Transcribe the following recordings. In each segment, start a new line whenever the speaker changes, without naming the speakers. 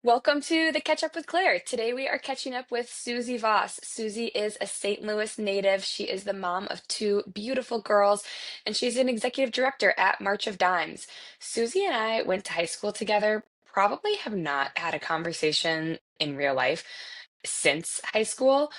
Welcome to the Catch Up with Claire. Today we are catching up with Suzie Voss. Suzie is a St. Louis native. She is the mom of two beautiful girls, and she's an executive director at March of Dimes. Suzie and I went to high school together, probably have not had a conversation in real life since high school.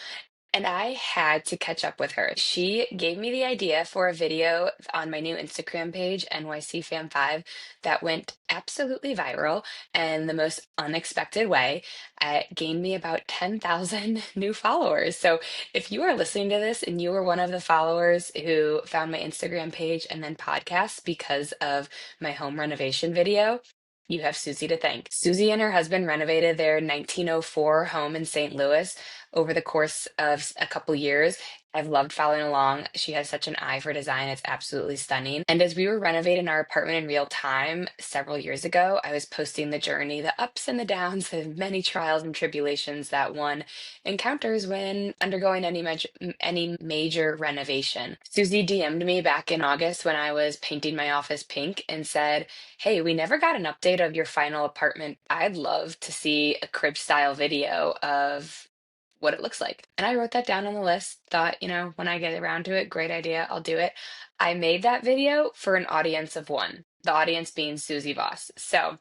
And I had to catch up with her. She gave me the idea for a video on my new Instagram page, NYC Fam 5, that went absolutely viral in the most unexpected way. It gained me about 10,000 new followers. So if you are listening to this and you were one of the followers who found my Instagram page and then podcast because of my home renovation video, you have Suzie to thank. Suzie and her husband renovated their 1904 home in St. Louis over the course of a couple years. I've loved following along. She has such an eye for design. It's absolutely stunning. And as we were renovating our apartment in real time several years ago, I was posting the journey, the ups and the downs, the many trials and tribulations that one encounters when undergoing any major renovation. Susie DM'd me back in August when I was painting my office pink and said, "Hey, we never got an update of your final apartment. I'd love to see a crib style video of what it looks like." And I wrote that down on the list, thought, when I get around to it, great idea, I'll do it. I made that video for an audience of one, the audience being Susie Voss. So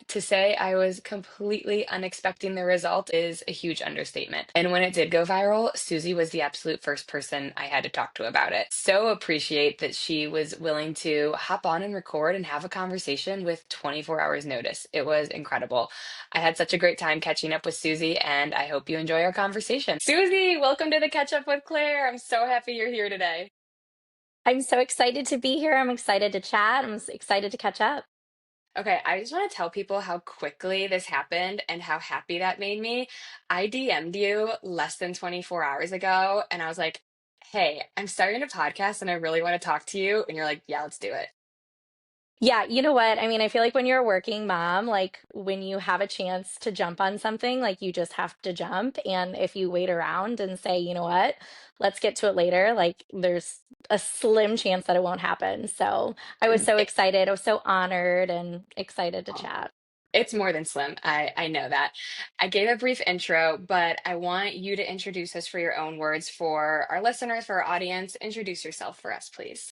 to say I was completely unexpecting the result is a huge understatement. And when it did go viral, Susie was the absolute first person I had to talk to about it. So appreciate that she was willing to hop on and record and have a conversation with 24 hours notice. It was incredible. I had such a great time catching up with Susie, and I hope you enjoy our conversation. Susie, welcome to the Catch Up with Claire. I'm so happy you're here today.
I'm so excited to be here. I'm excited to chat. Excited to catch up.
Okay, I just want to tell people how quickly this happened and how happy that made me. I DM'd you less than 24 hours ago, and I was like, "Hey, I'm starting a podcast and I really want to talk to you." And you're like, "Yeah, let's do it."
Yeah, you know what? I mean, I feel like when you're a working mom, like when you have a chance to jump on something, like you just have to jump. And if you wait around and say, you know what, let's get to it later, like there's a slim chance that it won't happen. So I was so
It-
excited. I was so honored and excited to
oh,
chat.
it's more than slim. I know that. I gave a brief intro, but I want you to introduce us for your own words for our listeners, for our audience. Introduce yourself for us, please.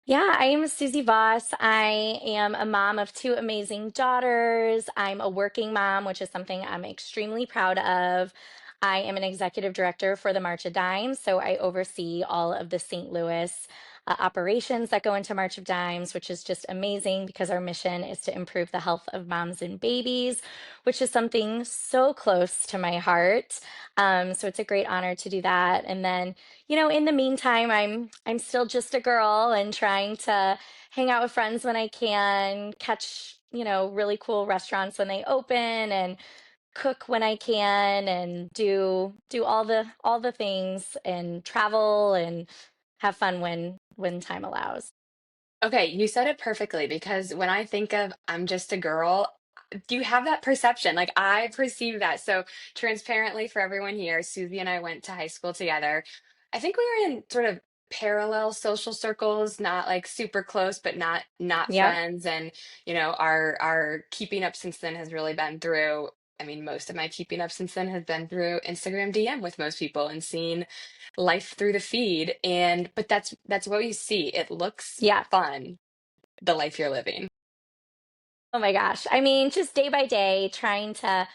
Yeah, I am Susie Voss. I am a mom of two amazing daughters. I'm a working mom, which is something I'm extremely proud of. I am an executive director for the March of Dimes, so I oversee all of the St. Louis operations that go into March of Dimes, which is just amazing because our mission is to improve the health of moms and babies, which is something so close to my heart. So it's a great honor to do that. And then in the meantime, I'm still just a girl and trying to hang out with friends when I can, catch, really cool restaurants when they open and cook when I can and do all the things and travel and have fun when time allows.
Okay, you said it perfectly because when I think of I'm just a girl, you have that perception. Like I perceive that. So transparently for everyone here, Susie and I went to high school together. I think we were in sort of parallel social circles, not like super close, but not
Yep.
friends. And our keeping up since then has really been through. I mean, most of my keeping up since then has been through Instagram DM with most people and seeing life through the feed. And but that's what you see. It looks
Yeah.
fun, the life you're living.
Oh my gosh. I mean, just day by day, trying to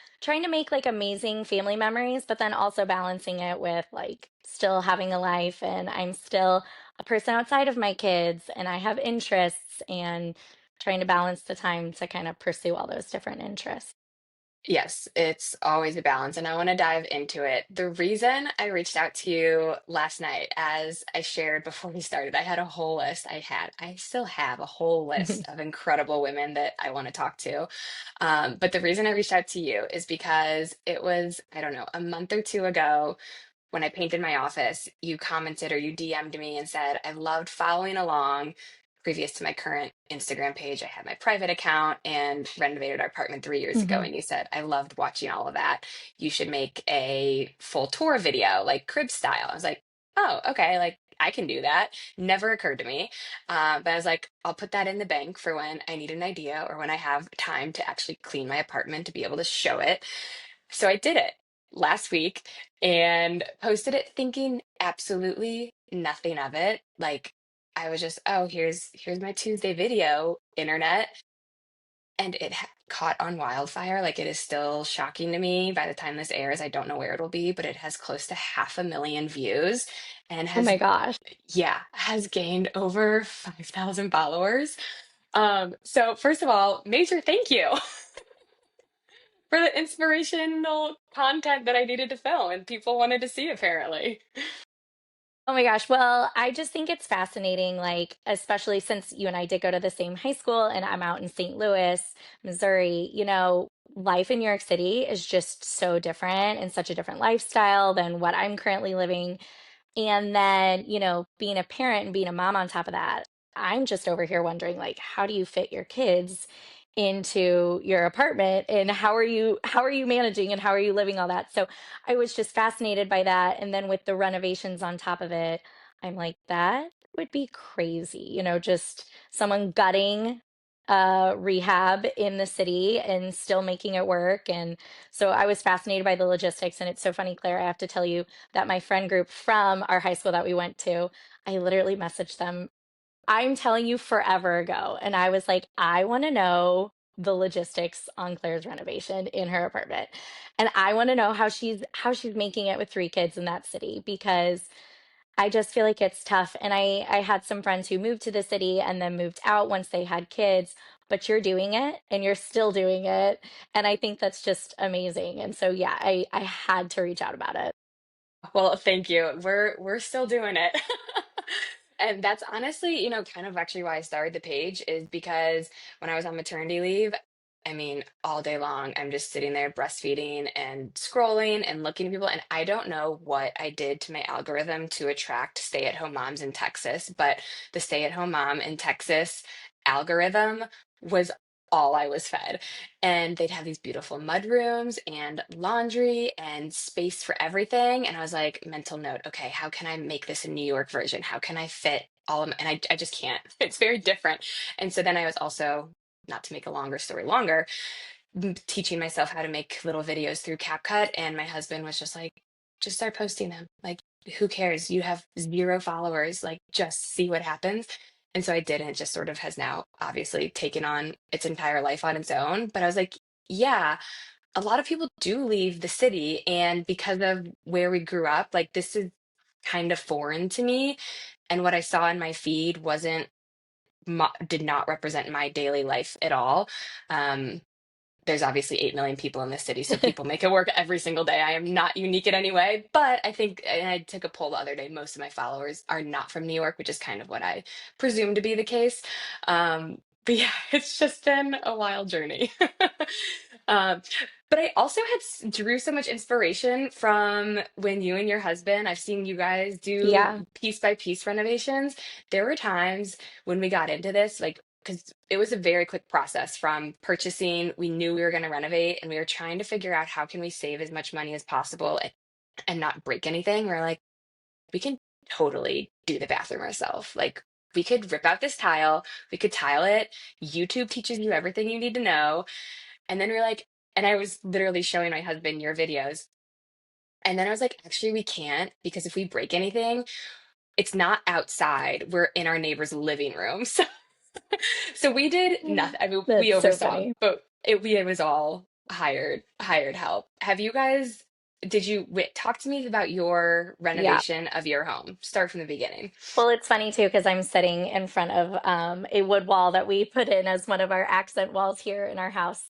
make like amazing family memories, but then also balancing it with like still having a life and I'm still a person outside of my kids and I have interests and trying to balance the time to kind of pursue all those different interests.
Yes, it's always a balance, and I want to dive into it. The reason I reached out to you last night, as I shared before we started, I had a whole list. I still have a whole list of incredible women that I want to talk to. But the reason I reached out to you is because it was, I don't know, a month or two ago when I painted my office, you commented or you DM'd me and said, "I loved following along." Previous to my current Instagram page, I had my private account and renovated our apartment 3 years ago.
Hmm.
And you said, "I loved watching all of that. You should make a full tour video, like crib style." I was like, "Oh, okay." Like, I can do that. Never occurred to me. But I was like, I'll put that in the bank for when I need an idea or when I have time to actually clean my apartment to be able to show it. So I did it last week and posted it thinking absolutely nothing of it. Like I was just, oh, here's my Tuesday video, internet, and it caught on wildfire. Like it is still shocking to me. By the time this airs, I don't know where it'll be, but it has close to 500,000 views and
Oh
has,
my gosh.
yeah, has gained over 5,000 followers. So first of all, major thank you for the inspirational content that I needed to film and people wanted to see apparently.
Oh my gosh. Well, I just think it's fascinating, like, especially since you and I did go to the same high school and I'm out in St. Louis, Missouri, life in New York City is just so different and such a different lifestyle than what I'm currently living. And then, being a parent and being a mom on top of that, I'm just over here wondering, like, how do you fit your kids into your apartment and how are you managing and how are you living all that? So I was just fascinated by that. And then with the renovations on top of it, I'm like, that would be crazy, just someone gutting rehab in the city and still making it work. And so I was fascinated by the logistics. And it's so funny, Claire, I have to tell you that my friend group from our high school that we went to, I literally messaged them, I'm telling you, forever ago. And I was like, I want to know the logistics on Claire's renovation in her apartment. And I want to know how she's making it with three kids in that city because I just feel like it's tough. And I had some friends who moved to the city and then moved out once they had kids, but you're doing it and you're still doing it. And I think that's just amazing. And so yeah, I had to reach out about it.
Well, thank you. We're still doing it. And that's honestly, kind of actually why I started the page is because when I was on maternity leave, I mean, all day long, I'm just sitting there breastfeeding and scrolling and looking at people. And I don't know what I did to my algorithm to attract stay-at-home moms in Texas, but the stay-at-home mom in Texas algorithm was all I was fed. And they'd have these beautiful mud rooms and laundry and space for everything. And I was like, mental note, okay, how can I make this a New York version? How can I fit all of them? And I just can't. It's very different. And so then I was also, not to make a longer story longer, teaching myself how to make little videos through CapCut. And my husband was just like, just start posting them. Like, who cares? You have 0 followers. Like, just see what happens. And so I did, and it just sort of has now obviously taken on its entire life on its own. But I was like, yeah, a lot of people do leave the city. And because of where we grew up, like, this is kind of foreign to me. And what I saw in my feed did not represent my daily life at all. Um, there's obviously 8 million people in this city, so people make it work every single day. I am not unique in any way, but I think, and I took a poll the other day, most of my followers are not from New York, which is kind of what I presume to be the case. But yeah, it's just been a wild journey. um, but I also drew so much inspiration from when you and your husband, I've seen you guys do
Yeah.
piece by piece renovations. There were times when we got into this, like, because it was a very quick process from purchasing. We knew we were going to renovate and we were trying to figure out how can we save as much money as possible and not break anything. We're like, we can totally do the bathroom ourselves. Like, we could rip out this tile, we could tile it. YouTube teaches you everything you need to know. And then we're like, and I was literally showing my husband your videos. And then I was like, actually, we can't because if we break anything, it's not outside. We're in our neighbor's living room. So we did
Mm.
nothing. I mean, we
That's so
oversaw,
funny.
but it was all hired help. Have you guys, did you talk to me about your
Yeah.
renovation of your home? Start from the beginning.
Well, it's funny too because I'm sitting in front of a wood wall that we put in as one of our accent walls here in our house.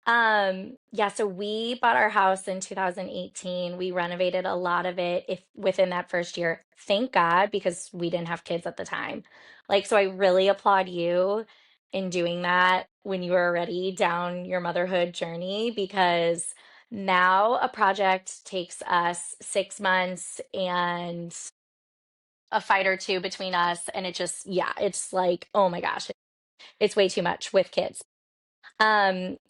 Yeah, so we bought our house in 2018. We renovated a lot of it if within that first year. Thank God, because we didn't have kids at the time. Like, so I really applaud you in doing that when you were already down your motherhood journey because now a project takes us 6 months and a fight or two between us, and it just, yeah, it's like, oh my gosh, it's way too much with kids.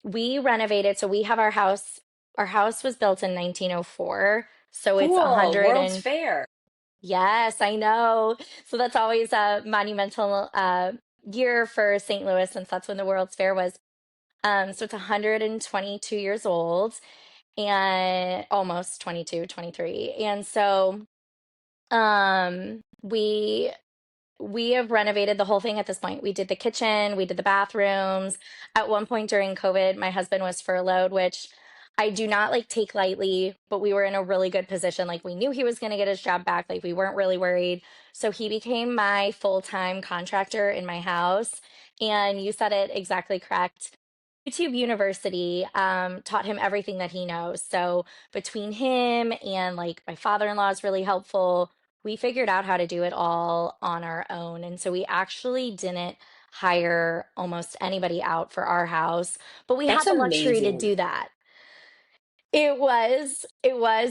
We renovated, so we have our house. Our house was built in 1904, so it's a
Cool.
hundred
World's
and
Fair.
Yes, I know. So that's always a monumental year for St. Louis since that's when the World's Fair was. So it's 122 years old and almost 22, 23. And so we have renovated the whole thing at this point. We did the kitchen, we did the bathrooms. At one point during COVID, my husband was furloughed, which I do not like take lightly, but we were in a really good position. Like we knew he was going to get his job back. Like we weren't really worried. So he became my full-time contractor in my house. And you said it exactly correct. YouTube University taught him everything that he knows. So between him and like my father-in-law is really helpful, we figured out how to do it all on our own. And so we actually didn't hire almost anybody out for our house, but we
That's
had the luxury to
amazing.
do that. It was,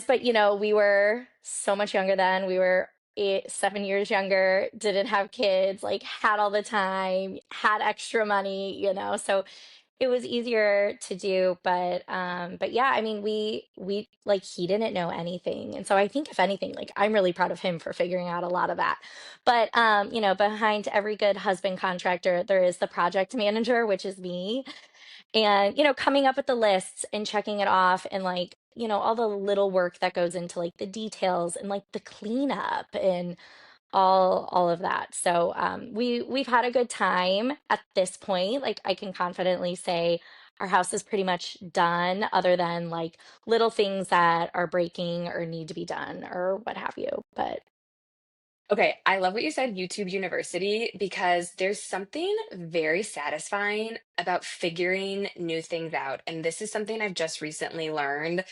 but we were so much younger then. We were 7 years younger, didn't have kids, like had all the time, had extra money. So it was easier to do, but yeah, I mean, we like he didn't know anything. And so I think if anything, like I'm really proud of him for figuring out a lot of that. But behind every good husband contractor, there is the project manager, which is me. And coming up with the lists and checking it off and like all the little work that goes into like the details and like the cleanup and all of that. So we've had a good time at this point. Like I can confidently say our house is pretty much done, other than like little things that are breaking or need to be done or what have you. But
Okay, I love what you said, YouTube University, because there's something very satisfying about figuring new things out. And this is something I've just recently learned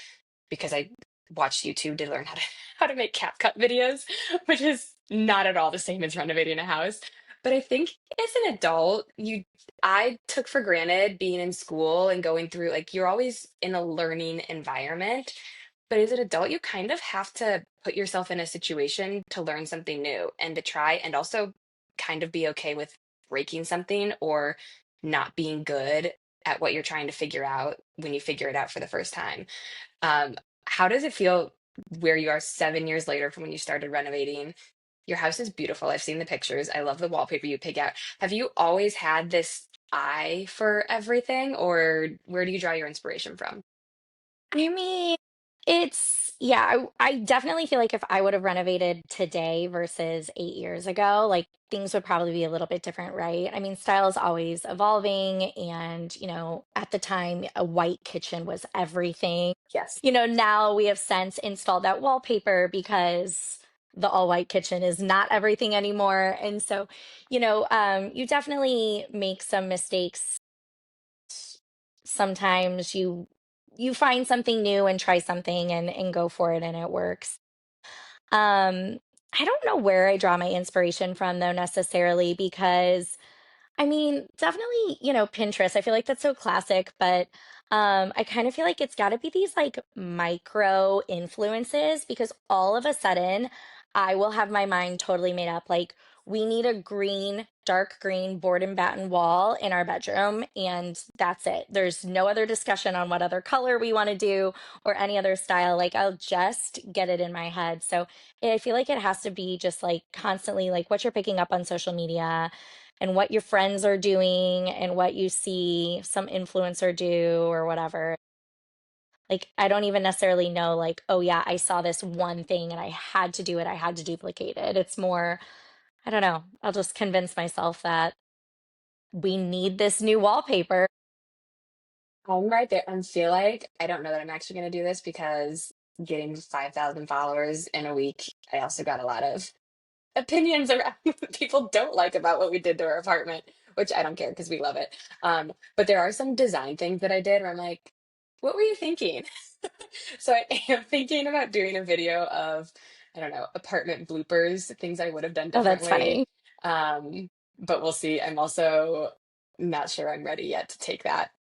because I watched YouTube to learn how to how to make CapCut videos, which is not at all the same as renovating a house. But I think as an adult, you I took for granted being in school and going through like you're always in a learning environment. But as an adult, you kind of have to put yourself in a situation to learn something new and to try and also kind of be okay with breaking something or not being good at what you're trying to figure out when you figure it out for the first time. Um, how does it feel where you are 7 years later from when you started renovating? Your house is beautiful. I've seen the pictures. I love the wallpaper you pick out. Have you always had this eye for everything, or where do you draw your inspiration from?
I mean, yeah, I definitely feel like if I would have renovated today versus 8 years ago, like things would probably be a little bit different, right? I mean, style is always evolving, and at the time, a white kitchen was everything.
Yes.
Now we have since installed that wallpaper because the all white kitchen is not everything anymore. And so, you definitely make some mistakes. Sometimes you find something new and try something and go for it and it works. Um, I don't know where I draw my inspiration from though necessarily, because I mean, definitely, Pinterest. I feel like that's so classic, but I kind of feel like it's got to be these like micro influences, because all of a sudden I will have my mind totally made up. Like, we need a green, dark green board and batten wall in our bedroom, and that's it. There's no other discussion on what other color we want to do or any other style. Like, I'll just get it in my head. So I feel like it has to be just like constantly like what you're picking up on social media and what your friends are doing and what you see some influencer do or whatever. Like, I don't even necessarily know, like, oh, yeah, I saw this one thing and I had to do it, I had to duplicate it. It's more, I don't know, I'll just convince myself that we need this new wallpaper.
I'm right there. I feel like I don't know that I'm actually going to do this because getting 5,000 followers in a week, I also got a lot of opinions around what people don't like about what we did to our apartment, which I don't care because we love it. But there are some design things that I did where I'm like, what were you thinking? So I am thinking about doing a video of, I don't know, apartment bloopers, things I would have done
Oh, that's
differently.
funny.
But we'll see. I'm also not sure I'm ready yet to take that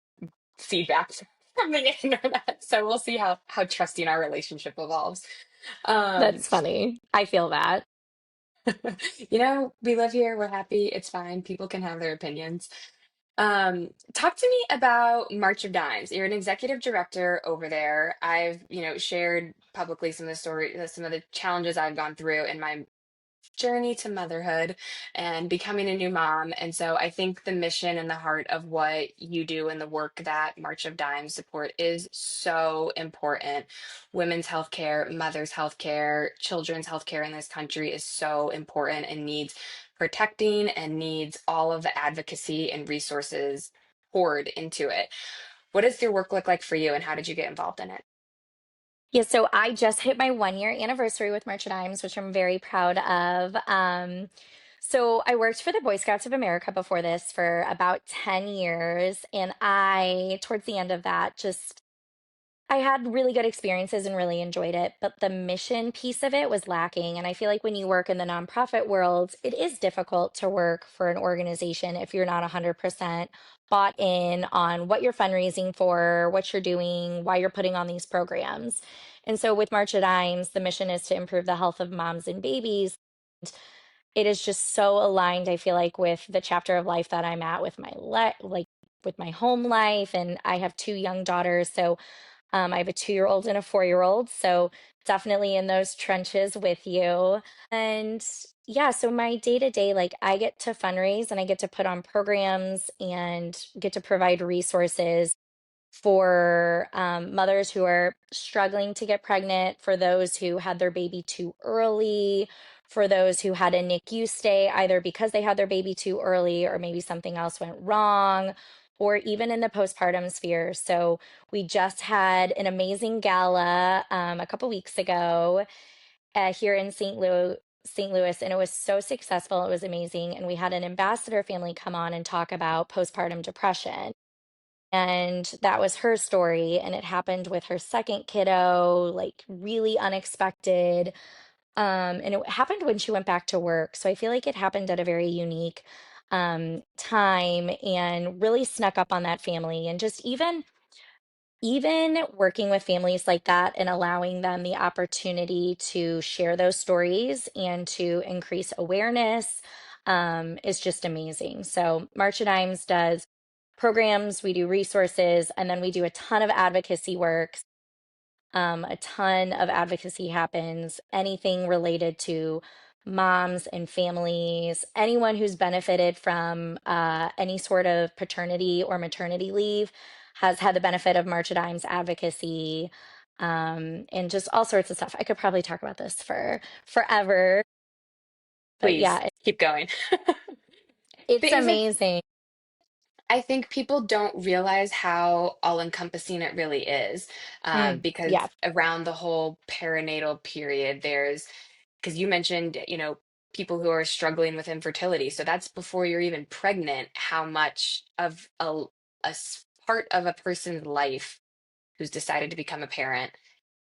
feedback from the internet. So we'll see how trusting our relationship evolves. Um,
That's funny. I feel that.
we live here, we're happy, it's fine. People can have their opinions. Talk to me about March of Dimes. You're an executive director over there. I've, shared publicly some of the some of the challenges I've gone through in my journey to motherhood and becoming a new mom. And so I think the mission and the heart of what you do and the work that March of Dimes support is so important. Women's healthcare, mothers' healthcare, children's healthcare in this country is so important and needs protecting and needs all of the advocacy and resources poured into it. What does your work look like for you and how did you get involved in it?
Yeah, so I just hit my 1 year anniversary with Merch Dimes, which I'm very proud of. So I worked for the Boy Scouts of America before this for about 10 years, and towards the end of that, just I had really good experiences and really enjoyed it, but the mission piece of it was lacking. And I feel like when you work in the nonprofit world, it is difficult to work for an organization if you're not 100% bought in on what you're fundraising for, what you're doing, why you're putting on these programs. And so with March of Dimes, the mission is to improve the health of moms and babies. It is just so aligned, I feel like, with the chapter of life that I'm at with with my home life. And I have two young daughters. So I have a 2 year old and a 4 year old, so definitely in those trenches with you. And yeah, so my day to day, like I get to fundraise and I get to put on programs and get to provide resources for mothers who are struggling to get pregnant, for those who had their baby too early, for those who had a NICU stay either because they had their baby too early or maybe something else went wrong, or even in the postpartum sphere. So we just had an amazing gala a couple weeks ago here in St. Louis, and it was so successful. It was amazing. And we had an ambassador family come on and talk about postpartum depression. And that was her story. And it happened with her second kiddo, like really unexpected. And it happened when she went back to work. So I feel like it happened at a very unique time and really snuck up on that family. And just even working with families like that and allowing them the opportunity to share those stories and to increase awareness is just amazing. So March of Dimes does programs, we do resources, and then we do a ton of advocacy work. A ton of advocacy happens, anything related to moms and families, anyone who's benefited from any sort of paternity or maternity leave has had the benefit of March of Dimes advocacy, and just all sorts of stuff. I could probably talk about this for forever, but
Please
yeah,
keep going.
it's
Things like
amazing.
I think people don't realize how all-encompassing it really is, because
Yeah.
around the whole perinatal period, because you mentioned, people who are struggling with infertility. So that's before you're even pregnant, how much of part of a person's life who's decided to become a parent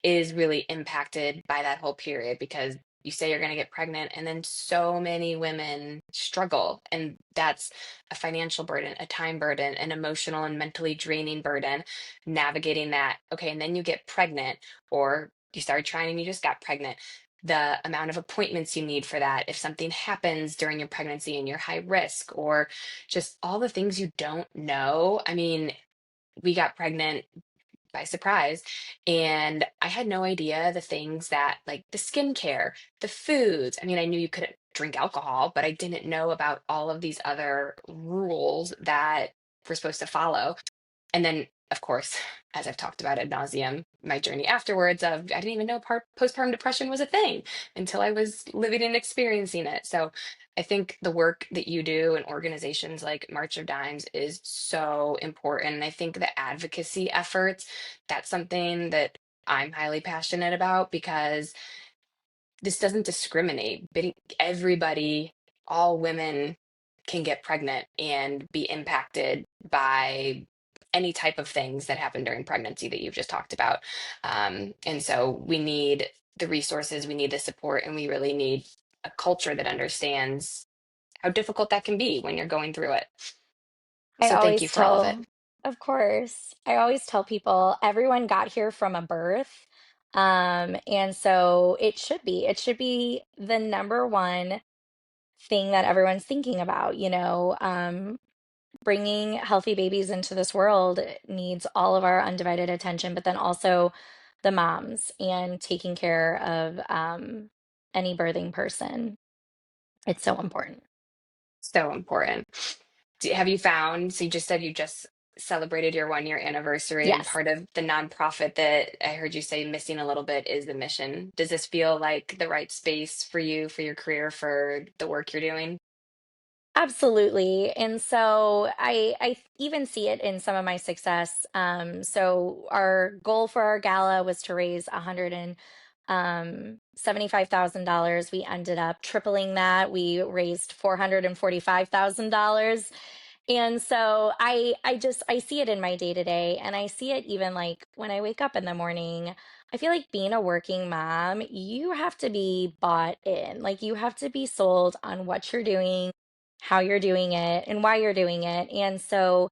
is really impacted by that whole period because you say you're going to get pregnant and then so many women struggle and that's a financial burden, a time burden, an emotional and mentally draining burden navigating that. Okay, and then you get pregnant or you started trying and you just got pregnant, the amount of appointments you need for that, if something happens during your pregnancy and you're high risk, or just all the things you don't know. I mean, we got pregnant by surprise. And I had no idea the things that, like the skincare, the foods. I mean, I knew you couldn't drink alcohol, but I didn't know about all of these other rules that we're supposed to follow. And then, of course, as I've talked about ad nauseum, my journey afterwards of I didn't even know postpartum depression was a thing until I was living and experiencing it. So I think the work that you do in organizations like March of Dimes is so important. And I think the advocacy efforts, that's something that I'm highly passionate about because this doesn't discriminate. Everybody, all women can get pregnant and be impacted by any type of things that happen during pregnancy that you've just talked about. And so we need the resources, we need the support, and we really need a culture that understands how difficult that can be when you're going through it.
I
So thank you
always
for all of it.
tell, of course, I always tell people everyone got here from a birth. And so it should be the number one thing that everyone's thinking about, bringing healthy babies into this world needs all of our undivided attention, but then also the moms and taking care of any birthing person. It's so important.
So important. Have you found, so you just said you just celebrated your 1 year anniversary, and
Yes.
part of the nonprofit that I heard you say missing a little bit is the mission. Does this feel like the right space for you, for your career, for the work you're doing?
Absolutely. And so I even see it in some of my success. So our goal for our gala was to raise $175,000. We ended up tripling that. We raised $445,000. And so I see it in my day to day, and I see it even like when I wake up in the morning. I feel like being a working mom, you have to be bought in. Like you have to be sold on what you're doing, how you're doing it, and why you're doing it. And so,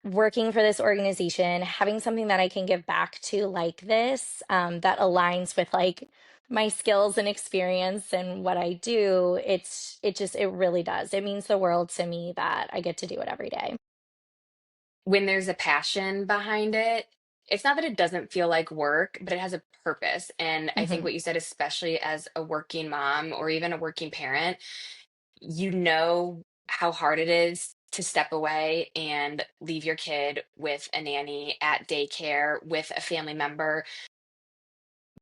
working for this organization, having something that I can give back to like this, that aligns with like my skills and experience and what I do, it really does. It means the world to me that I get to do it every day.
When there's a passion behind it, it's not that it doesn't feel like work, but it has a purpose. And I think
Mhm.
what you said, especially as a working mom or even a working parent, you know how hard it is to step away and leave your kid with a nanny at daycare with a family member.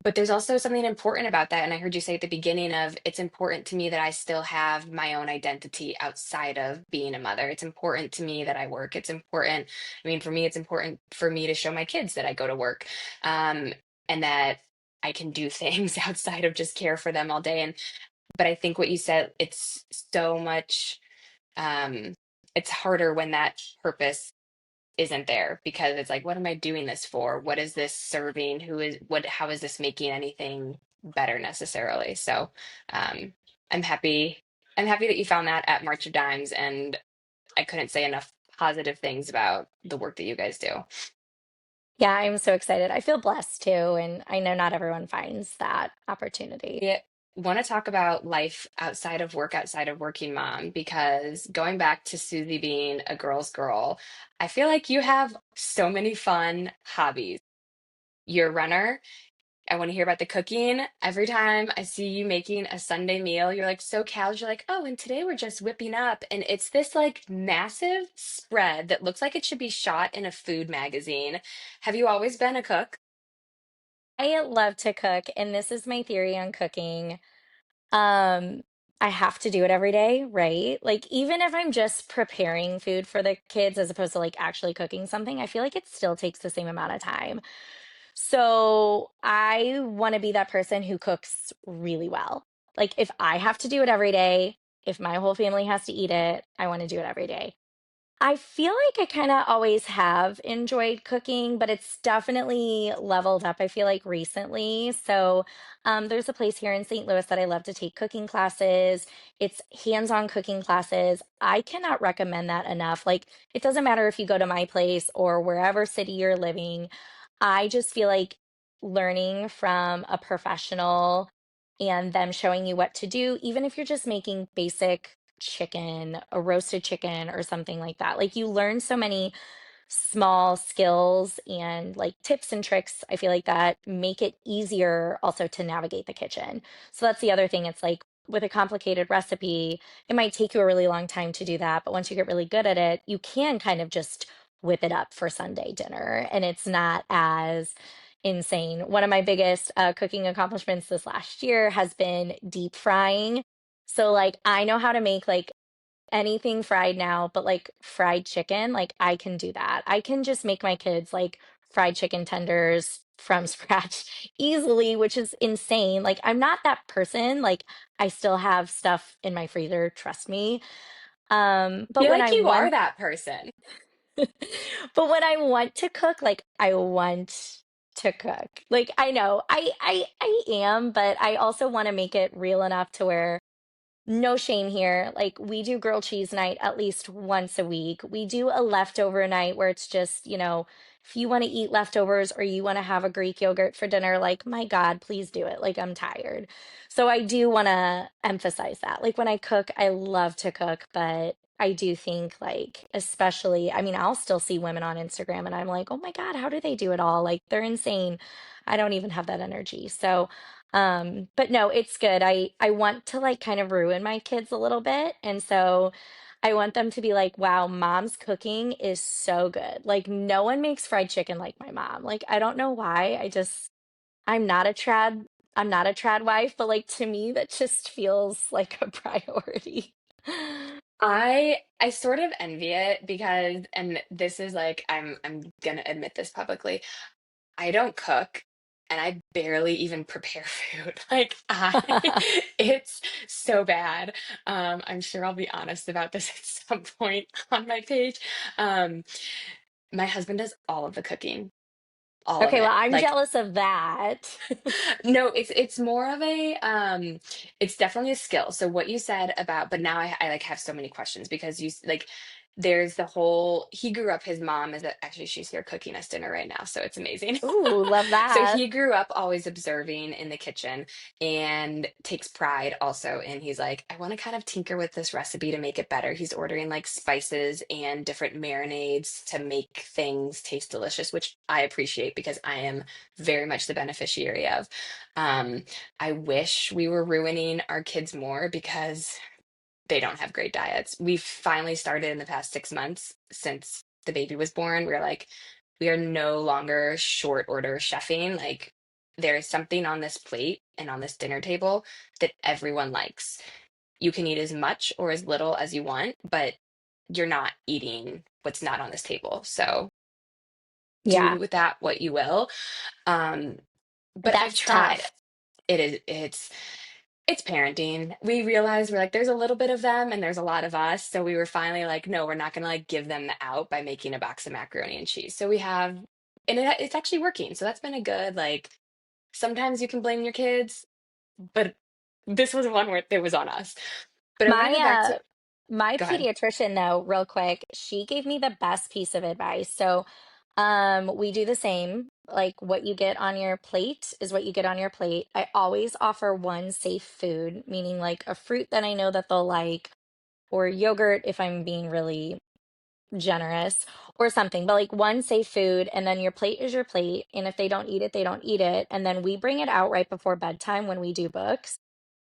But there's also something important about that. And I heard you say at the beginning of it's important to me that I still have my own identity outside of being a mother. It's important to me that I work. It's important. I mean, for me, it's important for me to show my kids that I go to work, um, and that I can do things outside of just care for them all day. And but I think what you said, it's so much, um, it's harder when that purpose isn't there, because it's like, what am I doing this for? What is this serving? How is this making anything better necessarily? So, um, I'm happy. I'm happy that you found that at March of Dimes, and I couldn't say enough positive things about the work that you guys do.
Yeah, I'm so excited. I feel blessed too, and I know not everyone finds that opportunity.
Yeah. Want to talk about life outside of work, outside of working mom, because going back to Susie being a girl's girl, I feel like you have so many fun hobbies. You're a runner. I want to hear about the cooking. Every time I see you making a Sunday meal, you're like so casual. You're like, oh, and today we're just whipping up. And it's this like massive spread that looks like it should be shot in a food magazine. Have you always been a cook?
I love to cook, and this is my theory on cooking. Um, I have to do it every day, right? Like even if I'm just preparing food for the kids as opposed to like actually cooking something, I feel like it still takes the same amount of time. So I want to be that person who cooks really well. Like if I have to do it every day, if my whole family has to eat it, I want to do it every day. I feel like I kind of always have enjoyed cooking, but it's definitely leveled up, I feel like recently. So, there's a place here in St. Louis that I love to take cooking classes. It's hands-on cooking classes. I cannot recommend that enough. Like, it doesn't matter if you go to my place or wherever city you're living. I just feel like learning from a professional and them showing you what to do, even if you're just making basic chicken, a roasted chicken or something like that. Like you learn so many small skills and like tips and tricks, I feel like that make it easier also to navigate the kitchen. So that's the other thing. It's like with a complicated recipe, it might take you a really long time to do that. But once you get really good at it, you can kind of just whip it up for Sunday dinner and it's not as insane. One of my biggest cooking accomplishments this last year has been deep frying. So like I know how to make like anything fried now, but like fried chicken, like I can do that. I can just make my kids like fried chicken tenders from scratch easily, which is insane. Like I'm not that person. Like I still have stuff in my freezer, trust me. But
Feel
when
like
I
you are
want
that person.
but when I want to cook, like I want to cook. Like I know I am, but I also want to make it real enough to where no shame here. Like we do grilled cheese night at least once a week. We do a leftover night where it's just, if you want to eat leftovers or you want to have a Greek yogurt for dinner, like my God, please do it. Like I'm tired. So I do want to emphasize that. Like when I cook, I love to cook, but I do think like especially I mean I'll still see women on Instagram and I'm like, "Oh my God, how do they do it all?" Like they're insane. I don't even have that energy. So but no, it's good. I want to like kind of ruin my kids a little bit. And so I want them to be like, "Wow, mom's cooking is so good." Like no one makes fried chicken like my mom. Like I don't know why. I'm not a trad I'm not a trad wife, but like to me that just feels like a priority.
I sort of envy it because, and this is like, I'm gonna admit this publicly. I don't cook and I barely even prepare food. Like it's so bad. I'm sure I'll be honest about this at some point on my page. Um, my husband does all of the cooking, all of
Okay, well,
it.
I'm
Like
jealous of that.
no, it's more of a it's definitely a skill. So what you said about, but now I like have so many questions because like there's the whole, he grew up, his mom is actually she's here cooking us dinner right now, so it's amazing.
Ooh, love
So
that.
he grew up always observing in the kitchen and takes pride also. And he's like, I want to kind of tinker with this recipe to make it better. He's ordering like spices and different marinades to make things taste delicious, which I appreciate because I am very much the beneficiary of. Um, I wish we were ruining our kids more because they don't have great diets. We've finally started in the past 6 months since the baby was born. We're like, we are no longer short order chefing. Like, there is something on this plate and on this dinner table that everyone likes. You can eat as much or as little as you want, but you're not eating what's not on this table. So do
Yeah,
with that what you will. Um, but I've
that's
tried.
tough.
It's parenting. We realized we're like, there's a little bit of them and there's a lot of us. So we were finally like, no, we're not gonna like give them the out by making a box of macaroni and cheese. So we have, and it's actually working. So that's been a good, like, sometimes you can blame your kids, but this was one where it was on us. But I want
My
to go back to,
my
go ahead.
pediatrician though, real quick, she gave me the best piece of advice. So, we do the same. Like what you get on your plate is what you get on your plate. I always offer one safe food, meaning like a fruit that I know that they'll like, or yogurt if I'm being really generous or something, but like one safe food, and then your plate is your plate. And if they don't eat it, they don't eat it. And then we bring it out right before bedtime when we do books.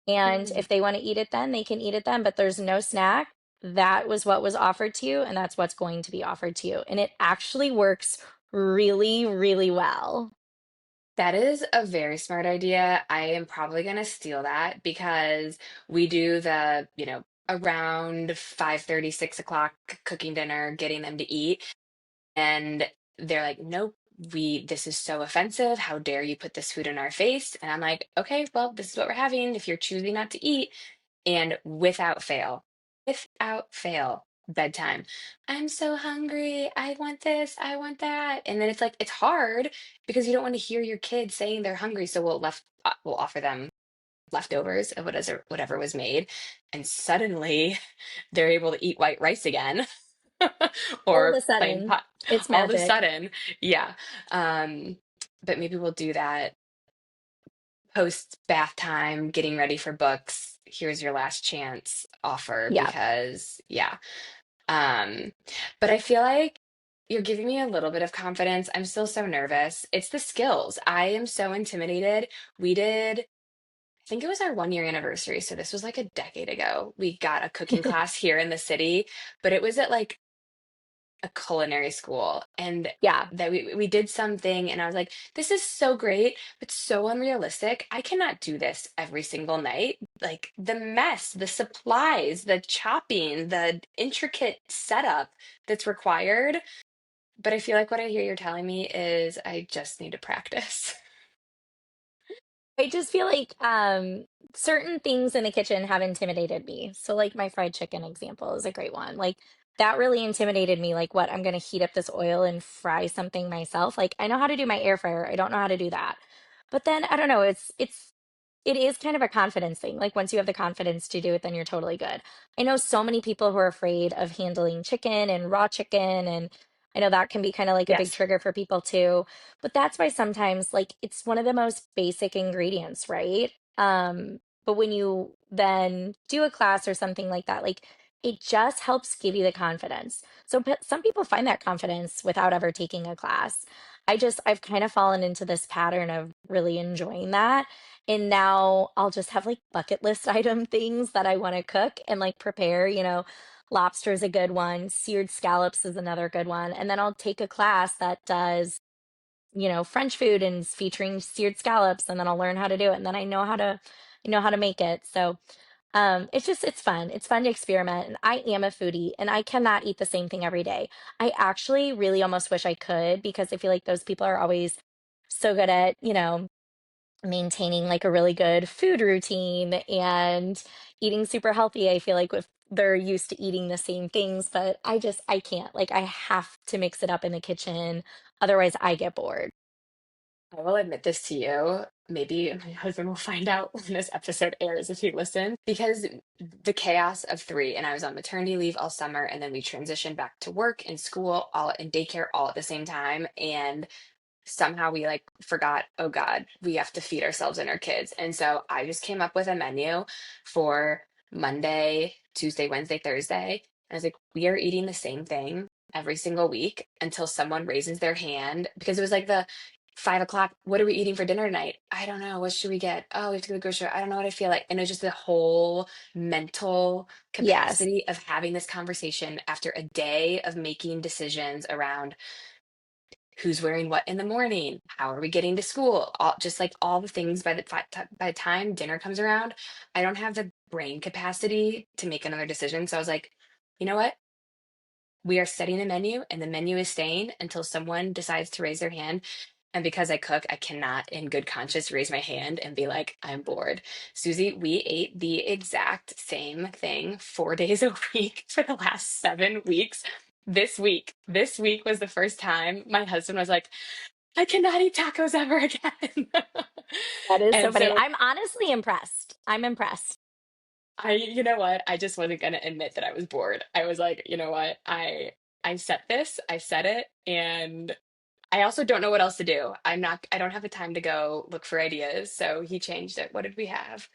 And
Mm.
if they want to eat it then, they can eat it then, but there's no snack. That was what was offered to you, and that's what's going to be offered to you. And it actually works really, really well.
That is a very smart idea. I am probably going to steal that because we do the, around 5:30, 6 o'clock cooking dinner, getting them to eat. And they're like, nope, this is so offensive. How dare you put this food in our face? And I'm like, okay, well, this is what we're having. If you're choosing not to eat, and without fail, bedtime. I'm so hungry. I want this. I want that. And then it's like, it's hard because you don't want to hear your kids saying they're hungry. So we'll offer them leftovers of whatever was made. And suddenly they're able to eat white rice again
All of
or
a
plain
sudden,
pot.
it's
All of a
magic.
sudden, yeah. Um, but maybe we'll do that post bath time, getting ready for books. Here's your last chance offer
Yeah.
because, yeah. Um, but I feel like you're giving me a little bit of confidence. I'm still so nervous. It's the skills. I am so intimidated. We did, I think it was our 1 year anniversary. So this was like a decade ago. We got a cooking class here in the city, but it was at like a culinary school, and
Yeah.
that we did something and I was like, this is so great but so unrealistic. I cannot do this every single night. Like the mess, the supplies, the chopping, the intricate setup that's required. But I feel like what I hear you're telling me is I just need to practice.
I just feel like certain things in the kitchen have intimidated me. So like my fried chicken example is a great one. Like that really intimidated me. Like what, I'm going to heat up this oil and fry something myself. Like I know how to do my air fryer. I don't know how to do that. But then I don't know, it is kind of a confidence thing. Like once you have the confidence to do it, then you're totally good. I know so many people who are afraid of handling chicken and raw chicken, and I know that can be kind of like a big
Yes.
trigger for people too. But that's why sometimes like it's one of the most basic ingredients, right? But when you then do a class or something like that, like it just helps give you the confidence. So some people find that confidence without ever taking a class. I've kind of fallen into this pattern of really enjoying that. And now I'll just have like bucket list item things that I want to cook and like prepare, lobster is a good one, seared scallops is another good one. And then I'll take a class that does, French food and is featuring seared scallops, and then I'll learn how to do it. And then I know how to make it. So it's fun. It's fun to experiment. And I am a foodie and I cannot eat the same thing every day. I actually really almost wish I could because I feel like those people are always so good at, maintaining like a really good food routine and eating super healthy. I feel like if they're used to eating the same things, but I can't. Like I have to mix it up in the kitchen. Otherwise I get bored.
I will admit this to you. Maybe my husband will find out when this episode airs if he listens, because the chaos of three, and I was on maternity leave all summer, and then we transitioned back to work and school all and daycare all at the same time. And somehow we like forgot, oh God, we have to feed ourselves and our kids. And so I just came up with a menu for Monday, Tuesday, Wednesday, Thursday. And I was like, we are eating the same thing every single week until someone raises their hand, because it was like the 5 o'clock, what are we eating for dinner tonight? I don't know. What should we get? Oh, we have to go to the grocery store. I don't know what I feel like. And it was just the whole mental
Yes.
capacity of having this conversation after a day of making decisions around who's wearing what in the morning, how are we getting to school, all just like all the things. By the time dinner comes around, I don't have the brain capacity to make another decision. So I was like, you know what, we are setting a menu and the menu is staying until someone decides to raise their hand. And because I cook, I cannot in good conscience raise my hand and be like, I'm bored. Susie, we ate the exact same thing 4 days a week for the last 7 weeks. This week was the first time my husband was like, I cannot eat tacos ever again.
That is so
And
funny.
so
I'm honestly impressed. I'm impressed.
you know what? I just wasn't going to admit that I was bored. I was like, you know what? I set this, I set it, and I also don't know what else to do. I don't have the time to go look for ideas. So he changed it. What did we have?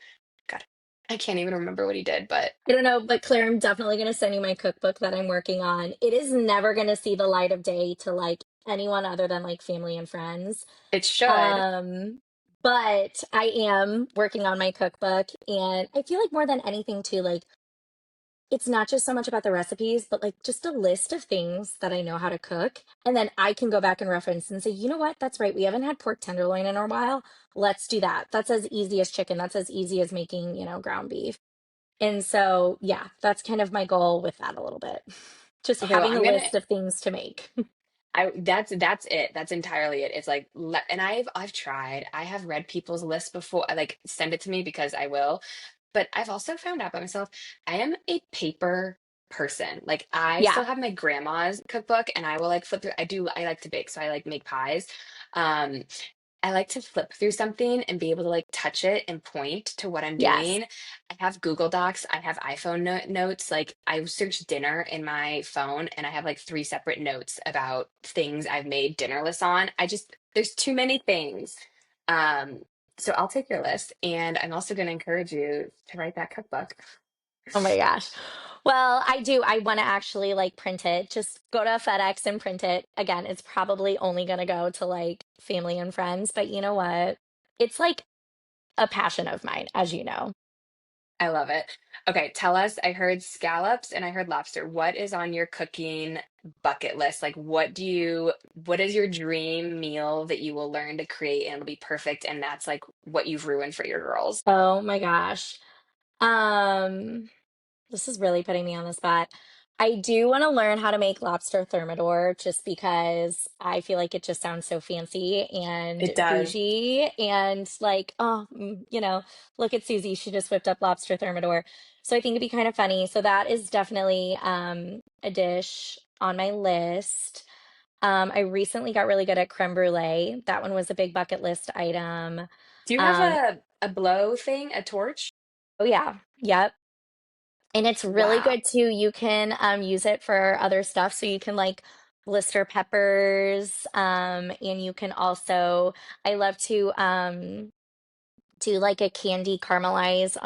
God, I can't even remember what he did, but
I don't know, but Claire, I'm definitely going to send you my cookbook that I'm working on. It is never going to see the light of day to like anyone other than like family and friends.
it should.
Um, but I am working on my cookbook, and I feel like more than anything too, like it's not just so much about the recipes, but like just a list of things that I know how to cook. And then I can go back and reference and say, you know what? That's right. We haven't had pork tenderloin in a while. Let's do that. That's as easy as chicken. That's as easy as making, ground beef. And so, yeah, that's kind of my goal with that a little bit. Just
Okay, well,
having a list of things to make.
that's it. That's entirely it. It's like, and I've tried. I have read people's lists before. I like send it to me because I will. But I've also found out by myself, I am a paper person. Like I
Yeah.
still have my grandma's cookbook and I will like flip through. I like to bake, so I like make pies. Um, I like to flip through something and be able to like touch it and point to what I'm
Yes.
doing. I have Google Docs, I have iPhone notes. Like I search dinner in my phone and I have like three separate notes about things I've made dinner lists on. There's too many things. Um, so I'll take your list and I'm also going to encourage you to write that cookbook.
Oh my gosh. Well, I do. I want to actually like print it. Just go to FedEx and print it. Again, it's probably only going to go to like family and friends, but you know what? It's like a passion of mine, as you know.
I love it. Okay, tell us. I heard scallops and I heard lobster. What is on your cooking bucket list? Like, what is your dream meal that you will learn to create and it'll be perfect? And that's like what you've ruined for your girls.
Oh my gosh. Um, This is really putting me on the spot. I do want to learn how to make lobster thermidor just because I feel like it just sounds so fancy and
It does.
bougie and like, oh, look at Susie. She just whipped up lobster thermidor. So I think it'd be kind of funny. So that is definitely a dish on my list. I recently got really good at creme brulee. That one was a big bucket list item.
Do you have
Um,
a blow thing, a torch?
oh yeah, yep. And it's really
Wow.
good too. You can use it for other stuff. So you can like blister peppers. And you can also, I love to do like a candy caramelize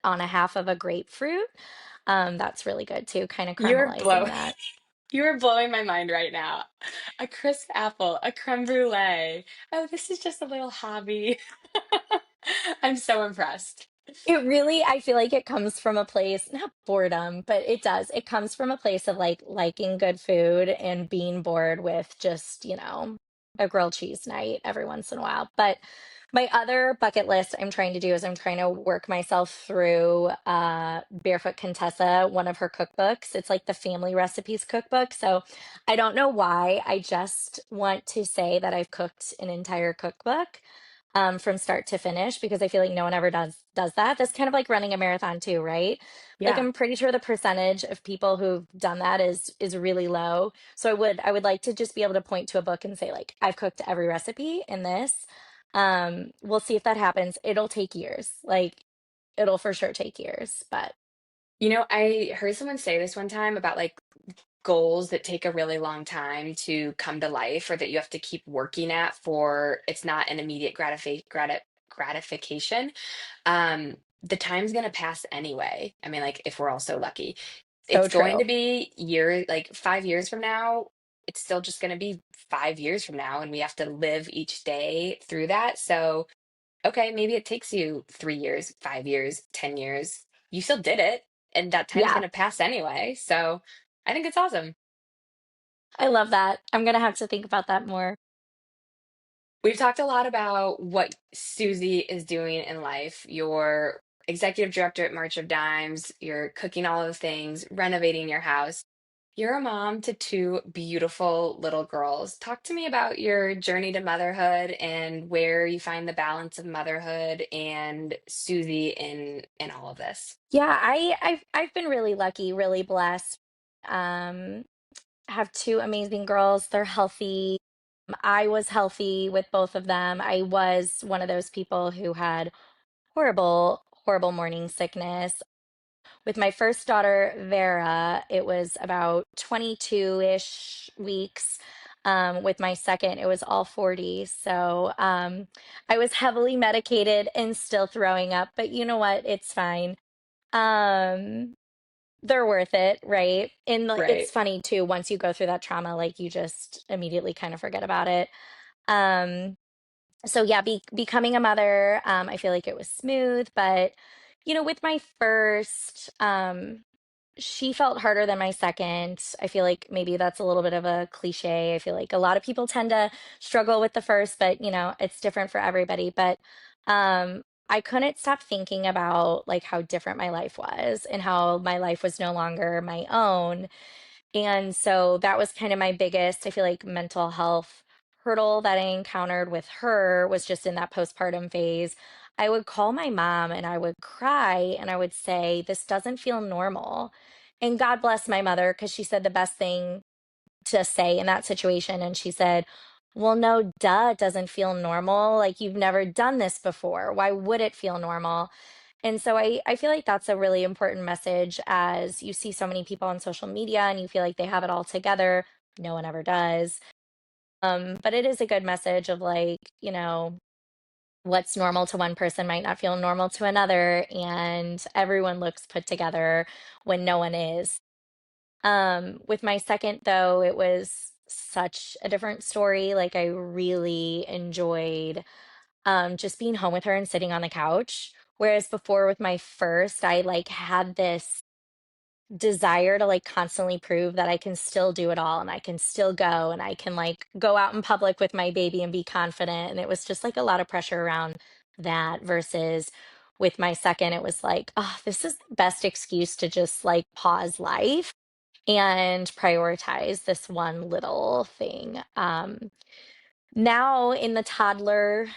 on a half of a grapefruit. That's really good too, kind of
You're
caramelizing
blowing
that.
you're blowing my mind right now. A crisp apple, a creme brulee. Oh, this is just a little hobby. I'm so impressed.
It really, I feel like it comes from a place, not boredom, but it does. It comes from a place of like liking good food and being bored with just, a grilled cheese night every once in a while. But my other bucket list I'm trying to do is I'm trying to work myself through Barefoot Contessa, one of her cookbooks. It's like the family recipes cookbook. So I don't know why. I just want to say that I've cooked an entire cookbook from start to finish because I feel like no one ever does that. That's kind of like running a marathon too, right? Like
Yeah.
I'm pretty sure the percentage of people who've done that is really low. So I would like to just be able to point to a book and say like I've cooked every recipe in this. We'll see if that happens. It'll take years. Like it'll for sure take years, but
I heard someone say this one time about like goals that take a really long time to come to life or that you have to keep working at for it's not an immediate gratification. The time's going to pass anyway. I mean, like if we're all so lucky,
so
it's going
true.
to be like 5 years from now. It's still just going to be 5 years from now, and we have to live each day through that. So, okay, maybe it takes you 3 years, 5 years, 10 years. You still did it, and that time's
Yeah,
going to pass anyway. So, I think it's awesome.
I love that. I'm gonna have to think about that more.
We've talked a lot about what Susie is doing in life. You're executive director at March of Dimes, you're cooking all of the things, renovating your house. You're a mom to two beautiful little girls. Talk to me about your journey to motherhood and where you find the balance of motherhood and Susie in all of this.
Yeah, I've been really lucky, really blessed. Um, have two amazing girls. They're healthy. I was healthy with both of them. I was one of those people who had horrible, horrible morning sickness. With my first daughter, Vera, it was about 22-ish weeks. With my second, it was all 40. So I was heavily medicated and still throwing up, but you know what? It's fine. Um, they're worth it, right? And
Right.
it's funny too, once you go through that trauma, like you just immediately kind of forget about it. Um, so yeah, becoming a mother, I feel like it was smooth, but with my first, she felt harder than my second. I feel like maybe that's a little bit of a cliche. I feel like a lot of people tend to struggle with the first, but it's different for everybody. But I couldn't stop thinking about like how different my life was and how my life was no longer my own. And so that was kind of my biggest, I feel like, mental health hurdle that I encountered with her was just in that postpartum phase. I would call my mom and I would cry and I would say, "This doesn't feel normal." And God bless my mother because she said the best thing to say in that situation. And she said, "Well, no, duh, it doesn't feel normal. Like you've never done this before. Why would it feel normal?" And so I feel like that's a really important message as you see so many people on social media and you feel like they have it all together. No one ever does. But it is a good message of like, what's normal to one person might not feel normal to another, and everyone looks put together when no one is. With my second, though, it was such a different story. Like I really enjoyed just being home with her and sitting on the couch. Whereas before with my first, I like had this desire to like constantly prove that I can still do it all and I can still go and I can like go out in public with my baby and be confident. And it was just like a lot of pressure around that versus with my second, it was like, oh, this is the best excuse to just like pause life and prioritize this one little thing. Now in the toddler,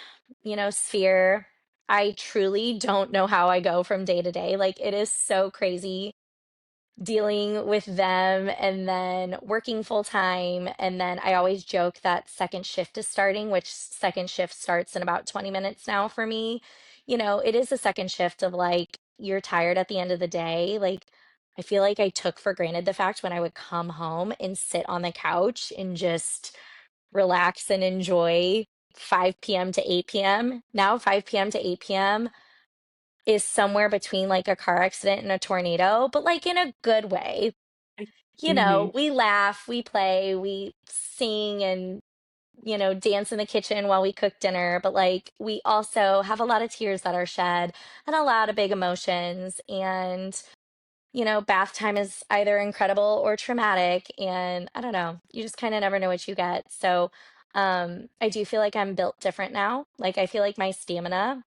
sphere, I truly don't know how I go from day to day. Like it is so crazy dealing with them and then working full time. And then I always joke that second shift is starting, which second shift starts in about 20 minutes now for me. It is a second shift of like, you're tired at the end of the day. Like, I feel like I took for granted the fact when I would come home and sit on the couch and just relax and enjoy 5 p.m. to 8 p.m. Now, 5 p.m. to 8 p.m. is somewhere between like a car accident and a tornado, but like in a good way. You
Hmm.
know, we laugh, we play, we sing and, dance in the kitchen while we cook dinner, but like we also have a lot of tears that are shed and a lot of big emotions. And, bath time is either incredible or traumatic. And I don't know, you just kind of never know what you get. So, I do feel like I'm built different now. Like I feel like my stamina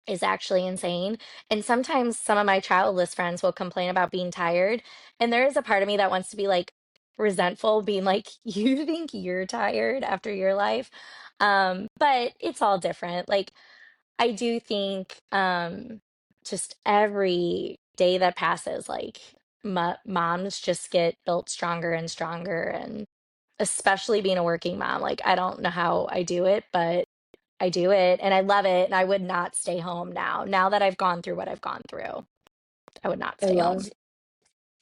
is actually insane. And sometimes some of my childless friends will complain about being tired. And there is a part of me that wants to be like resentful, being like, you think you're tired after your life? But it's all different. Like, I do think just every day that passes, like, moms just get built stronger and stronger. And especially being a working mom, like, I don't know how I do it, but I do it and I love it. And I would not stay home now. Now that I've gone through what I've gone through, I would not
I
stay home.
love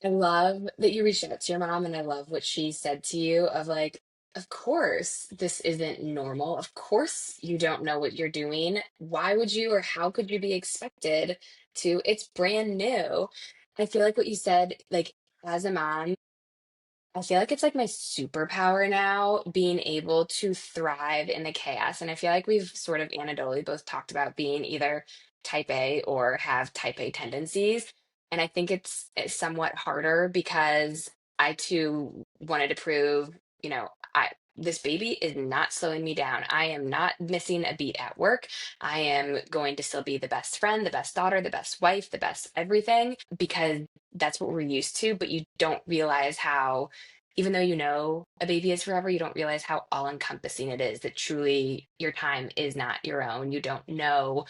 I love that you reached out to your mom, and I love what she said to you of like, of course, this isn't normal. Of course, you don't know what you're doing. Why would you or how could you be expected to? It's brand new. I feel like what you said, like, as a mom, I feel like it's like my superpower now, being able to thrive in the chaos. And I feel like we've sort of anecdotally both talked about being either type A or have type A tendencies. And I think it's somewhat harder because I too wanted to prove, I this baby is not slowing me down. I am not missing a beat at work. I am going to still be the best friend, the best daughter, the best wife, the best everything because that's what we're used to. But you don't realize how even though you know a baby is forever, you don't realize how all encompassing it is, that truly your time is not your own. You don't know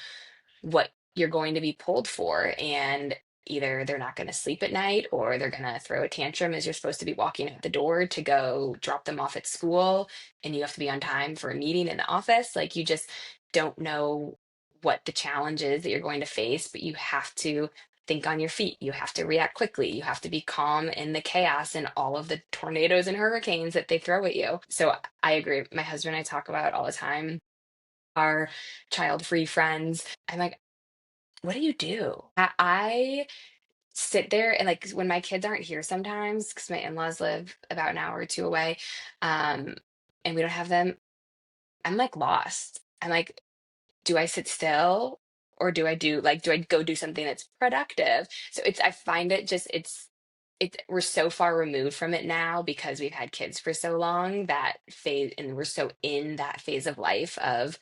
what you're going to be pulled for. And either they're not going to sleep at night or they're going to throw a tantrum as you're supposed to be walking out the door to go drop them off at school and you have to be on time for a meeting in the office. Like you just don't know what the challenge is that you're going to face, but you have to think on your feet. You have to react quickly. You have to be calm in the chaos and all of the tornadoes and hurricanes that they throw at you. So I agree. My husband and I talk about all the time our child-free friends. I'm like, what do you do? I sit there and like when my kids aren't here sometimes, because my in-laws live about an hour or two away, um, and we don't have them, I'm like lost. I'm like, do I sit still or do I go do something that's productive? So I find it just we're so far removed from it now because we've had kids for so long that phase and we're so in that phase of life of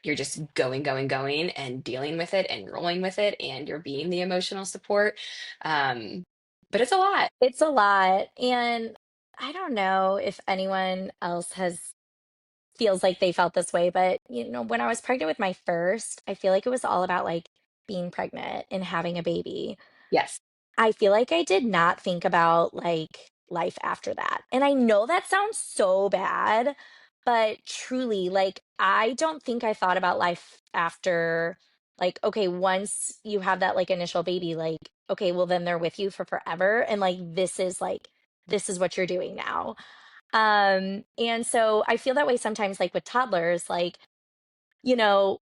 you're just going, going, going and dealing with it and rolling with it and you're being the emotional support. Um, but it's a lot.
It's a lot. And I don't know if anyone else has feels like they felt this way, but when I was pregnant with my first, I feel like it was all about like being pregnant and having a baby.
Yes.
I feel like I did not think about like life after that. And I know that sounds so bad, but truly, like, I don't think I thought about life after, like, okay, once you have that like initial baby, like, okay, well, then they're with you for forever. And this is what you're doing now. And so I feel that way sometimes, like with toddlers, like, you know,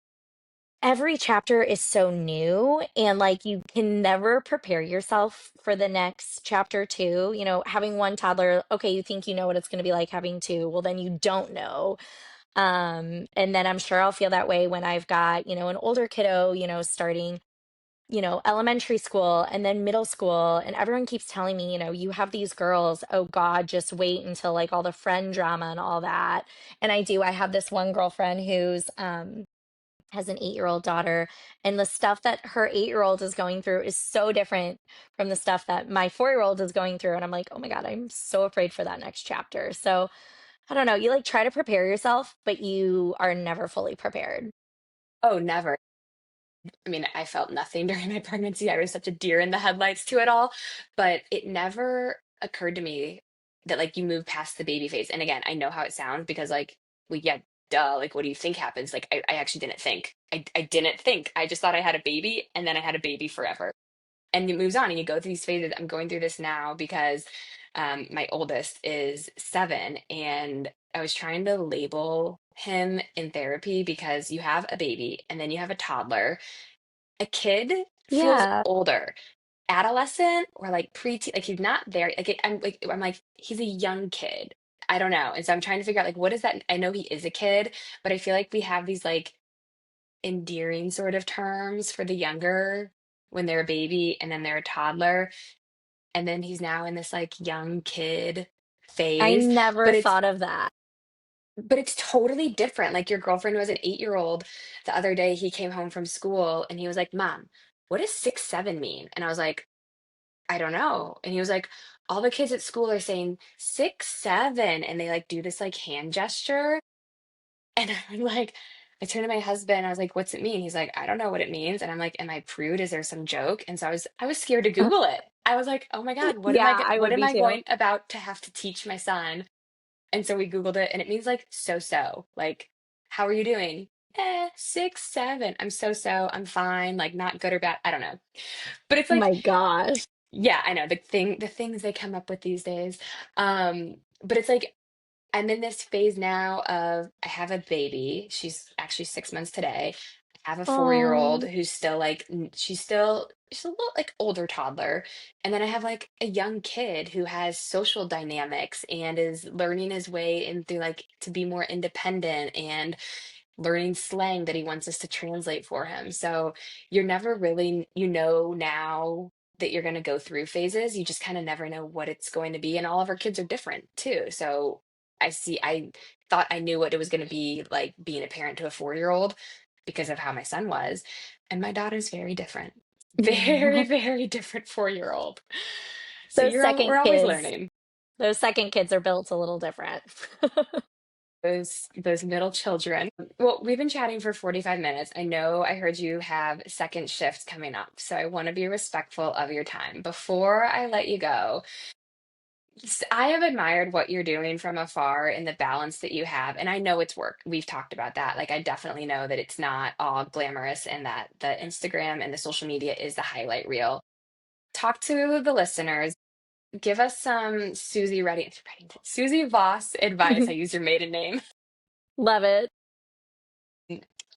every chapter is so new and like you can never prepare yourself for the next chapter too. Having one toddler, okay, you think you know what it's going to be like having two. Well, then you don't know. And then I'm sure I'll feel that way when I've got, an older kiddo, starting, elementary school and then middle school. And everyone keeps telling me, you have these girls. Oh God, just wait until like all the friend drama and all that. And I do. I have this one girlfriend who's has an 8-year-old daughter, and the stuff that her 8-year-old is going through is so different from the stuff that my 4-year-old is going through. And I'm like, oh my God, I'm so afraid for that next chapter. So I don't know. You like try to prepare yourself, but you are never fully prepared.
Oh, never. I mean, I felt nothing during my pregnancy. I was such a deer in the headlights to it all, but it never occurred to me that like you move past the baby phase. And again, I know how it sounds because like, well, yeah, duh, like what do you think happens? Like I actually didn't think. I didn't think. I just thought I had a baby and then I had a baby forever. And it moves on and you go through these phases. I'm going through this now because my oldest is 7 and I was trying to label him in therapy because you have a baby and then you have a toddler A kid feels
Yeah.
older. Adolescent or like preteen, like he's not there. I'm like, he's a young kid. I don't know. And so I'm trying to figure out like what is that? I know he is a kid, but I feel like we have these like endearing sort of terms for the younger when they're a baby and then they're a toddler. And then he's now in this like young kid
I
phase.
never
But it's
thought of that.
but it's totally different. Like your girlfriend was an 8-year-old the other day. He came home from school and he was like, Mom, what does 6'7" mean? And I was like, I don't know. And he was like, all the kids at school are saying 6'7", and they like do this like hand gesture. And I'm like, I turned to my husband. I was like, what's it mean? He's like, I don't know what it means. And I'm like, am I prude? Is there some joke? And so I was scared to Google it. I was like, oh my God,
Yeah, I
what
would
am
be
I
too.
going about to have to teach my son? And so we Googled it and it means like so. Like, how are you doing? 6'7". I'm so. I'm fine. Like not good or bad. I don't know. But it's
Oh
like,
my gosh.
yeah, I know the things they come up with these days. But it's like I'm in this phase now of I have a baby. She's actually 6 months today. I have a 4-year-old
Oh,
who's still like she's a little like older toddler. And then I have like a young kid who has social dynamics and is learning his way into like to be more independent and learning slang that he wants us to translate for him. So you're never really, now that you're going to go through phases, you just kind of never know what it's going to be. And all of our kids are different too. So I thought I knew what it was going to be like being a parent to a 4-year-old because of how my son was. And my daughter's very different. Very, very different 4-year-old. So
those
we're
second
always
kids,
learning.
those second kids are built a little different.
Those middle children. Well, we've been chatting for 45 minutes. I know I heard you have second shifts coming up, so I want to be respectful of your time. Before I let you go, I have admired what you're doing from afar and the balance that you have, and I know it's work. We've talked about that. Like I definitely know that it's not all glamorous and that the Instagram and the social media is the highlight reel. Talk to the listeners. Give us some Suzie Voss advice. I use your maiden name.
Love it.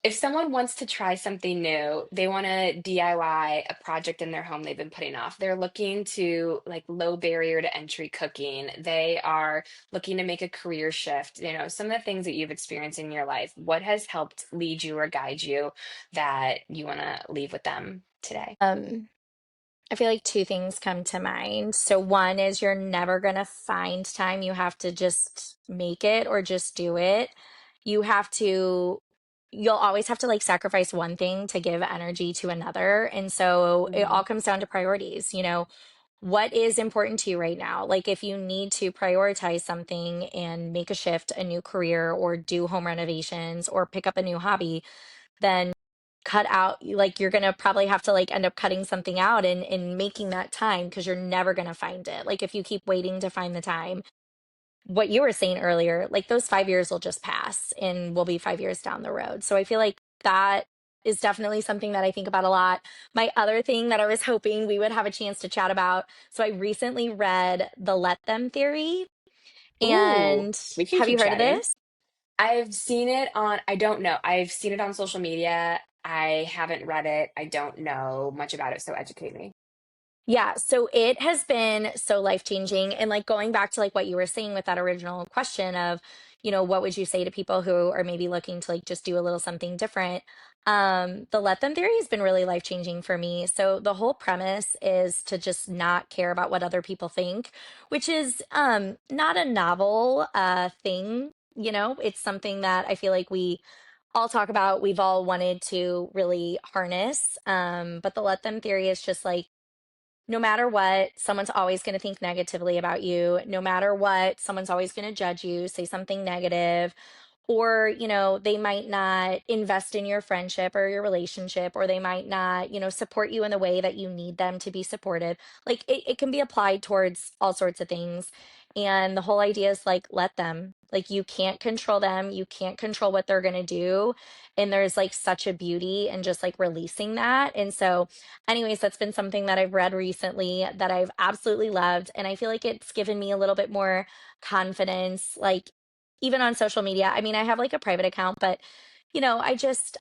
If someone wants to try something new, they want to DIY a project in their home they've been putting off. They're looking to like low barrier to entry cooking. They are looking to make a career shift. Some of the things that you've experienced in your life, what has helped lead you or guide you that you want to leave with them today?
Um, I feel like two things come to mind. So one is you're never gonna find time. You have to just make it or just do it. You have to, you'll always have to like sacrifice one thing to give energy to another. And so it all
Mhm.
comes down to priorities. What is important to you right now? Like if you need to prioritize something and make a shift, a new career, or do home renovations or pick up a new hobby, then cut out like you're gonna probably have to like end up cutting something out and making that time because you're never gonna find it. Like if you keep waiting to find the time, what you were saying earlier, like those 5 years will just pass and we'll be 5 years down the road. So I feel like that is definitely something that I think about a lot. My other thing that I was hoping we would have a chance to chat about. So I recently read The Let Them Theory.
Ooh,
And
we can
have you
keep
heard of
chatting.
this?
I don't know. I've seen it on social media. I haven't read it. I don't know much about it, so educate me.
Yeah, so it has been so life-changing. And like going back to like what you were saying with that original question of, what would you say to people who are maybe looking to like just do a little something different? The let them theory has been really life-changing for me. So the whole premise is to just not care about what other people think, which is not a novel thing, it's something that I feel like we all talk about, we've all wanted to really harness. But the let them theory is just like no matter what, someone's always going to think negatively about you. No matter what, someone's always going to judge you, say something negative, or, they might not invest in your friendship or your relationship, or they might not, support you in the way that you need them to be supported. Like it can be applied towards all sorts of things. And the whole idea is like, let them. Like, you can't control them. You can't control what they're going to do. And there's like such a beauty in just like releasing that. And so, anyways, that's been something that I've read recently that I've absolutely loved. And I feel like it's given me a little bit more confidence, like even on social media. I mean, I have like a private account, but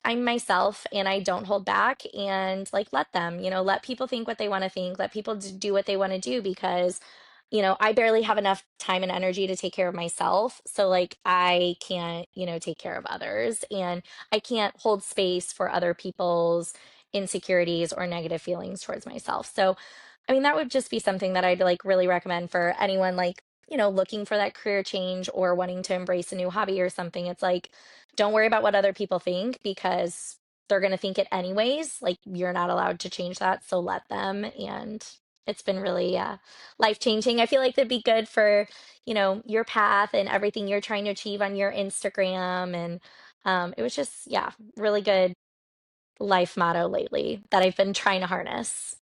I'm myself and I don't hold back and like let them, let people think what they want to think, let people do what they want to do because, I barely have enough time and energy to take care of myself. So like I can't, take care of others and I can't hold space for other people's insecurities or negative feelings towards myself. So, I mean, that would just be something that I'd like really recommend for anyone like, looking for that career change or wanting to embrace a new hobby or something. It's like, don't worry about what other people think because they're going to think it anyways. Like you're not allowed to change that, so let them. And it's been really life changing. I feel like that'd be good for, your path and everything you're trying to achieve on your Instagram. And it was just, yeah, really good life motto lately that I've been trying to harness.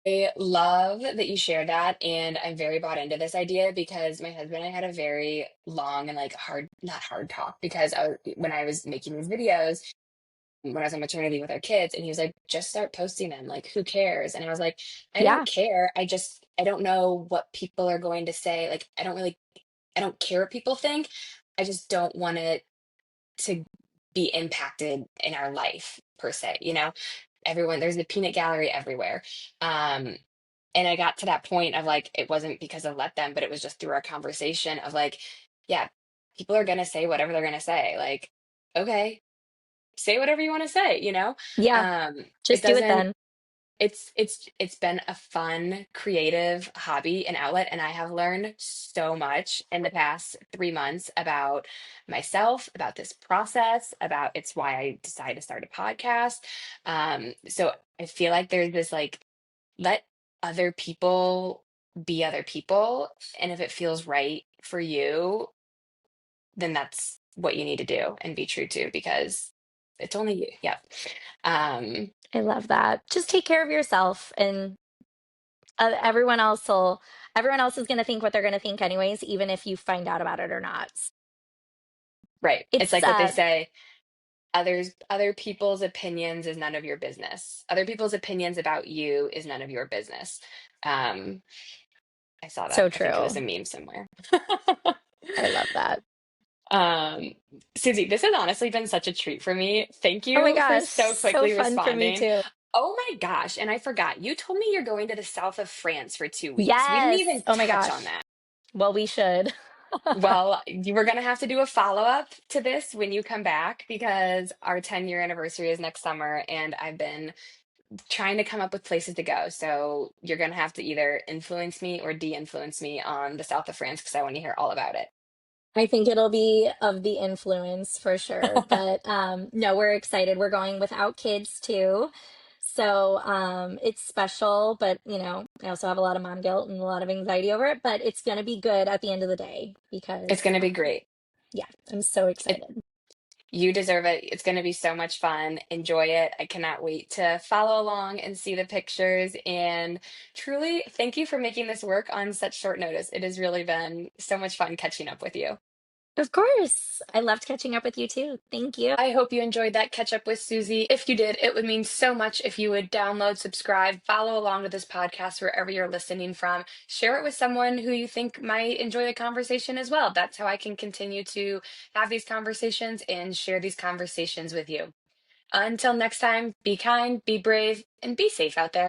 I love that you shared that, and I'm very bought into this idea because my husband and I had a very long and like hard, not hard talk because when I was making these videos, when I was on maternity with our kids, and he was like, just start posting them. Like, who cares? And I was like, I don't
Yeah.
care. I don't know what people are going to say. Like, I don't care what people think. I just don't want it to be impacted in our life per se, you know? Everyone, there's a peanut gallery everywhere. Um, and I got to that point of like, it wasn't because of let them, but it was just through our conversation of like, yeah, people are gonna say whatever they're gonna say. Like, okay, say whatever you want to say, you know?
Yeah.
It
Just do it
doesn't,
then.
it's been a fun, creative hobby and outlet, and I have learned so much in the past 3 months about myself, about this process, about it's why I decided to start a podcast. So I feel like there's this like let other people be other people, and if it feels right for you, then that's what you need to do and be true to because it's only you. Yeah. Um,
I love that. Just take care of yourself and uh, everyone else will everyone else is going to think what they're going to think anyways, even if you find out about it or not.
right. It's
It's
like what they say, other people's opinions is none of your business. Other people's opinions about you is none of your business. Um, I saw that.
so
I think it was a
true.
meme somewhere.
I love that.
Um, Susie, this has honestly been such a treat for me. Thank
Oh my
you for
gosh,
so
so
quickly
fun for me
responding.
too.
Oh my gosh, and I forgot. You told me you're going to the south of France for 2 weeks. We didn't
Yes.
even
Oh my
touch on
gosh.
that.
Well, we should.
Well, you were going to have to do a follow-up to this when you come back because our 10-year anniversary is next summer, and I've been trying to come up with places to go. So you're going to have to either influence me or de-influence me on the south of France because I want to hear all about it.
I think it'll be of the influence for sure. But no, we're excited. We're going without kids too. So it's special, but I also have a lot of mom guilt and a lot of anxiety over it, but it's going to be good at the end of the day
It's
because
going to be great.
yeah, I'm so
It,
excited.
you deserve it. It's going to be so much fun. Enjoy it. I cannot wait to follow along and see the pictures. And truly, thank you for making this work on such short notice. It has really been so much fun catching up with you.
Of course. I loved catching up with you too. Thank you.
I hope you enjoyed that catch up with Susie. If you did, it would mean so much if you would download, subscribe, follow along with this podcast wherever you're listening from. Share it with someone who you think might enjoy the conversation as well. That's how I can continue to have these conversations and share these conversations with you. Until next time, be kind, be brave, and be safe out there.